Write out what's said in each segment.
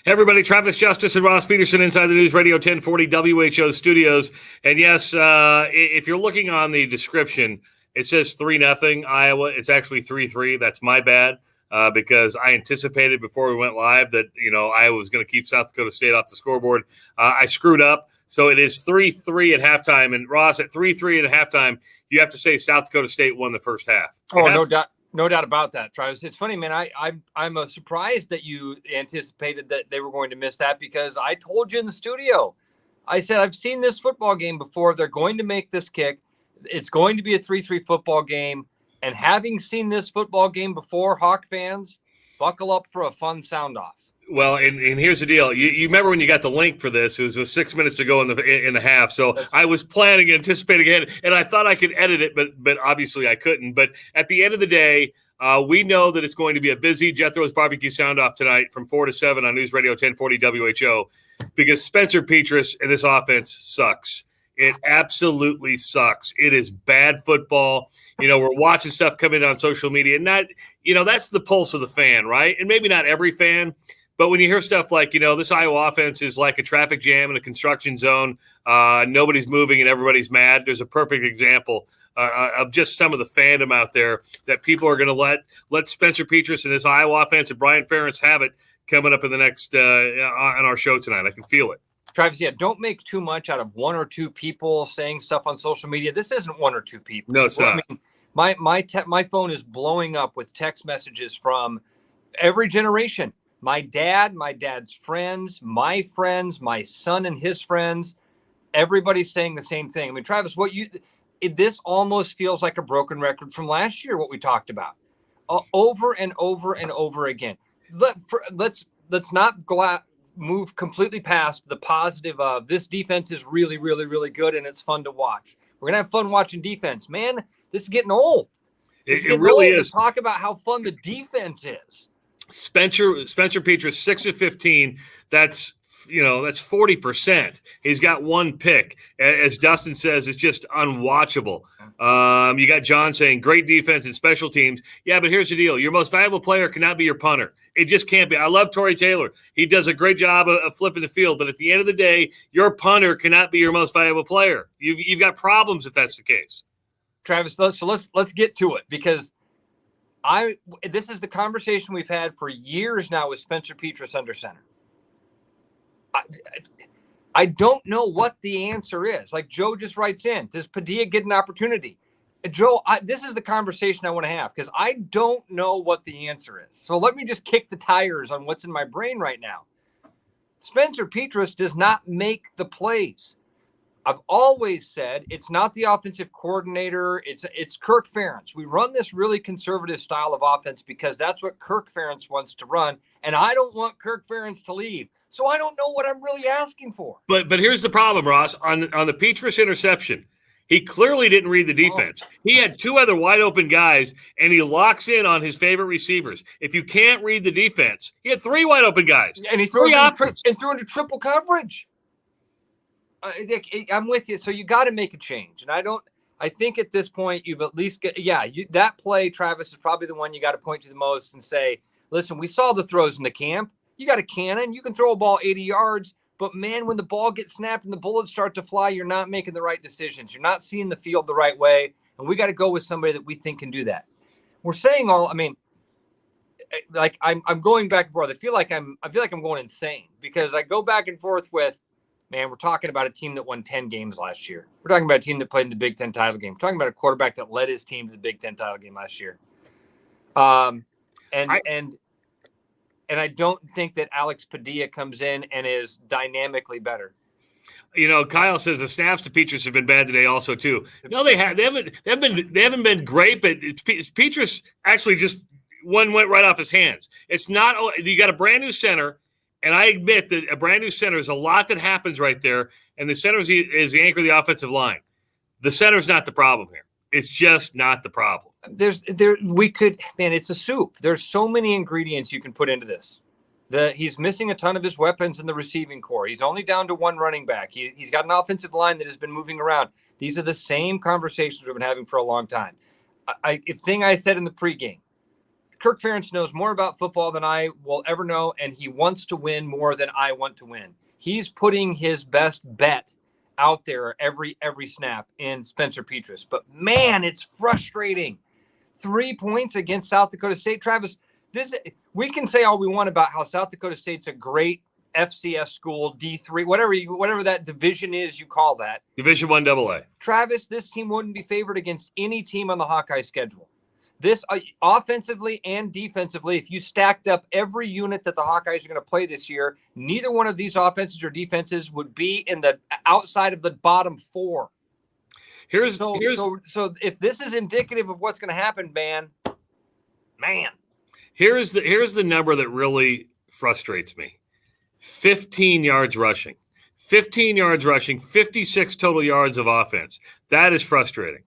Everybody, Travis Justice and Ross Peterson inside the News Radio 1040 WHO studios. And yes, if you're looking on the description, it says 3-0 Iowa. It's actually 3-3. That's my bad because I anticipated before we went live that, Iowa was going to keep South Dakota State off the scoreboard. I screwed up. So it is 3-3 at halftime. And Ross, at 3-3 at halftime, you have to say South Dakota State won the first half. No doubt about that, Travis. It's funny, man. I'm surprised that you anticipated that they were going to miss that because I told you in the studio. I said, I've seen this football game before. They're going to make this kick. It's going to be a 3-3 football game. And having seen this football game before, Hawk fans, buckle up for a fun sound-off. Well, and here's the deal. You remember when you got the link for this? It was 6 minutes to go in the half. So I was planning, anticipating it, and I thought I could edit it, but obviously I couldn't. But at the end of the day, we know that it's going to be a busy Jethro's Barbecue Sound-Off tonight from 4 to 7 on News Radio 1040 WHO because Spencer Petras and this offense sucks. It absolutely sucks. It is bad football. We're watching stuff come in on social media, and that's the pulse of the fan, right? And maybe not every fan. But when you hear stuff like, this Iowa offense is like a traffic jam in a construction zone, nobody's moving and everybody's mad. There's a perfect example of just some of the fandom out there that people are going to let Spencer Petras and this Iowa offense and Brian Ferentz have it coming up in the next on our show tonight. I can feel it. Travis, don't make too much out of one or two people saying stuff on social media. This isn't one or two people. No, it's not. I mean, my phone is blowing up with text messages from every generation. My dad's friends, my son and his friends, everybody's saying the same thing. I mean, Travis, this almost feels like a broken record from last year, what we talked about over and over and over again. Let's not move completely past the positive of this defense is really, really, really good and it's fun to watch. We're going to have fun watching defense. Man, this is getting old. It really is. Talk about how fun the defense is. Spencer Petras, 6 of 15. That's 40%. He's got one pick. As Dustin says, it's just unwatchable. You got John saying great defense and special teams. Yeah, but here's the deal. Your most valuable player cannot be your punter. It just can't be. I love Torrey Taylor. He does a great job of flipping the field. But at the end of the day, your punter cannot be your most valuable player. You've got problems if that's the case. Travis, let's get to it because this is the conversation we've had for years now with Spencer Petras under center. I don't know what the answer is. Like Joe just writes in, does Padilla get an opportunity? Joe, this is the conversation I want to have because I don't know what the answer is. So let me just kick the tires on what's in my brain right now. Spencer Petras does not make the plays. I've always said it's not the offensive coordinator. It's Kirk Ferentz. We run this really conservative style of offense because that's what Kirk Ferentz wants to run. And I don't want Kirk Ferentz to leave. So I don't know what I'm really asking for. But here's the problem, Ross. On the Petras interception, he clearly didn't read the defense. He had two other wide open guys, and he locks in on his favorite receivers. If you can't read the defense, he had three wide open guys. And he threw into triple coverage. I'm with you. So you got to make a change. And I think at this point you've at least that play, Travis, is probably the one you got to point to the most and say, listen, we saw the throws in the camp. You got a cannon. You can throw a ball 80 yards. But, man, when the ball gets snapped and the bullets start to fly, you're not making the right decisions. You're not seeing the field the right way. And we got to go with somebody that we think can do that. We're saying I'm going back and forth. I feel like I'm going insane because I go back and forth with, man, we're talking about a team that won 10 games last year. We're talking about a team that played in the Big Ten title game. We're talking about a quarterback that led his team to the Big Ten title game last year. And I don't think that Alex Padilla comes in and is dynamically better. Kyle says the snaps to Petras have been bad today also too. No, they haven't been great, but Petras actually just one went right off his hands. It's not you got a brand new center. And I admit that a brand new center is a lot that happens right there. And the center is the anchor of the offensive line. The center is not the problem here. It's just not the problem. It's a soup. There's so many ingredients you can put into this. He's missing a ton of his weapons in the receiving core. He's only down to one running back. He's got an offensive line that has been moving around. These are the same conversations we've been having for a long time. Thing I said in the pregame, Kirk Ferentz knows more about football than I will ever know, and he wants to win more than I want to win. He's putting his best bet out there every snap in Spencer Petras. But, man, it's frustrating. 3 points against South Dakota State. Travis, we can say all we want about how South Dakota State's a great FCS school, D3, whatever that division is you call that. Division I AA. Travis, this team wouldn't be favored against any team on the Hawkeye schedule. This offensively and defensively, if you stacked up every unit that the Hawkeyes are going to play this year, neither one of these offenses or defenses would be in the outside of the bottom 4. So if this is indicative of what's going to happen, man. Here's the number that really frustrates me. 15 yards rushing. 15 yards rushing, 56 total yards of offense. That is frustrating.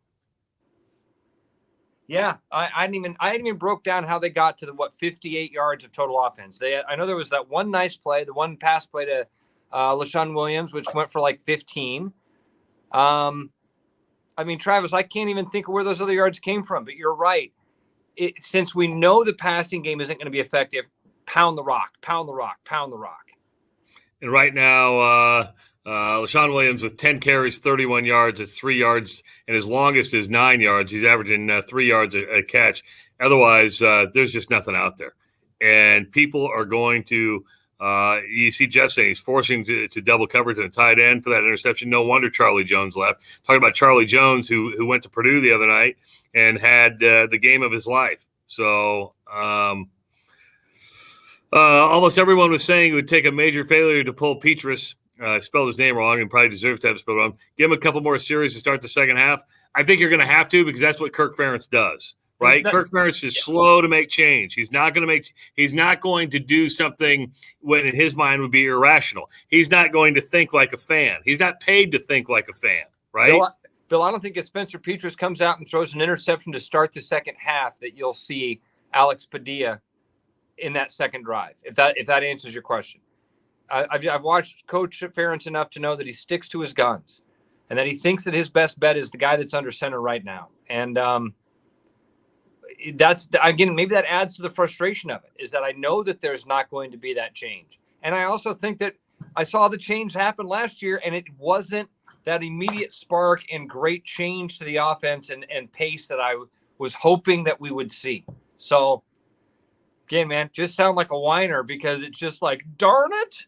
Yeah, I hadn't even broke down how they got to the 58 yards of total offense. I know there was that one nice play, the one pass play to LaShawn Williams, which went for like 15. Travis, I can't even think of where those other yards came from, but you're right. Since we know the passing game isn't going to be effective, pound the rock. And right now, LaShawn Williams with 10 carries, 31 yards, is 3 yards, and his longest is 9 yards. He's averaging 3 yards a catch. Otherwise, there's just nothing out there. And people are going to you see Jeff saying he's forcing to double coverage and a tight end for that interception. No wonder Charlie Jones left. Talking about Charlie Jones, who went to Purdue the other night and had the game of his life. So almost everyone was saying it would take a major failure to pull Petras. Spelled his name wrong and probably deserves to have spelled wrong. Give him a couple more series to start the second half. I think you're going to have to, because that's what Kirk Ferentz does, right? Kirk Ferentz is slow to make change. He's not going to do something when in his mind would be irrational. He's not going to think like a fan. He's not paid to think like a fan, right? Bill, I don't think if Spencer Petras comes out and throws an interception to start the second half that you'll see Alex Padilla in that second drive, if that answers your question. I've watched Coach Ferentz enough to know that he sticks to his guns and that he thinks that his best bet is the guy that's under center right now. And that's, again, maybe that adds to the frustration of it, is that I know that there's not going to be that change. And I also think that I saw the change happen last year, and it wasn't that immediate spark and great change to the offense and pace that I was hoping that we would see. So, again, man, just sound like a whiner, because it's just like, darn it.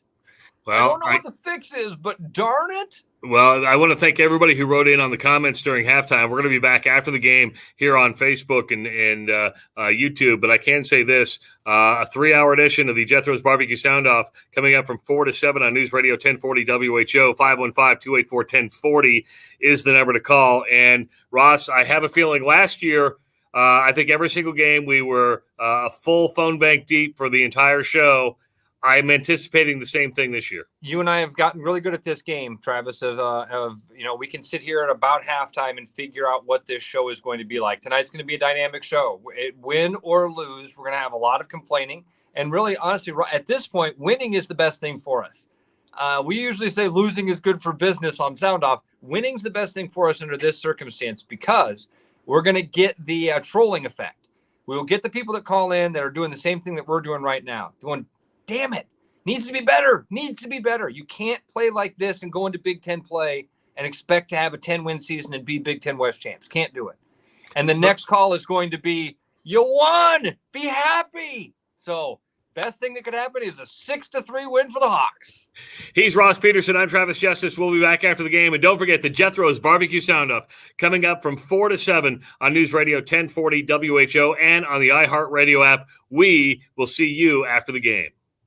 Well, I don't know what the fix is, but darn it. Well, I want to thank everybody who wrote in on the comments during halftime. We're going to be back after the game here on Facebook and YouTube. But I can say this, a 3-hour edition of the Jethro's Barbecue Sound-Off coming up from 4 to 7 on News Radio 1040 WHO. 515-284-1040 is the number to call. And, Ross, I have a feeling last year, I think every single game we were a full phone bank deep for the entire show. I'm anticipating the same thing this year. You and I have gotten really good at this game, Travis, we can sit here at about halftime and figure out what this show is going to be like. Tonight's going to be a dynamic show. Win or lose, we're going to have a lot of complaining. And really, honestly, at this point, winning is the best thing for us. We usually say losing is good for business on Sound Off. Winning's the best thing for us under this circumstance, because we're going to get the trolling effect. We will get the people that call in that are doing the same thing that we're doing right now. Going, damn it, needs to be better. You can't play like this and go into Big Ten play and expect to have a 10-win season and be Big Ten West champs. Can't do it. And the next call is going to be, you won, be happy. So best thing that could happen is a 6-3 win for the Hawks. He's Ross Peterson. I'm Travis Justice. We'll be back after the game. And don't forget the Jethro's Barbecue Sound-Off coming up from 4 to 7 on News Radio 1040 WHO and on the iHeartRadio app. We will see you after the game.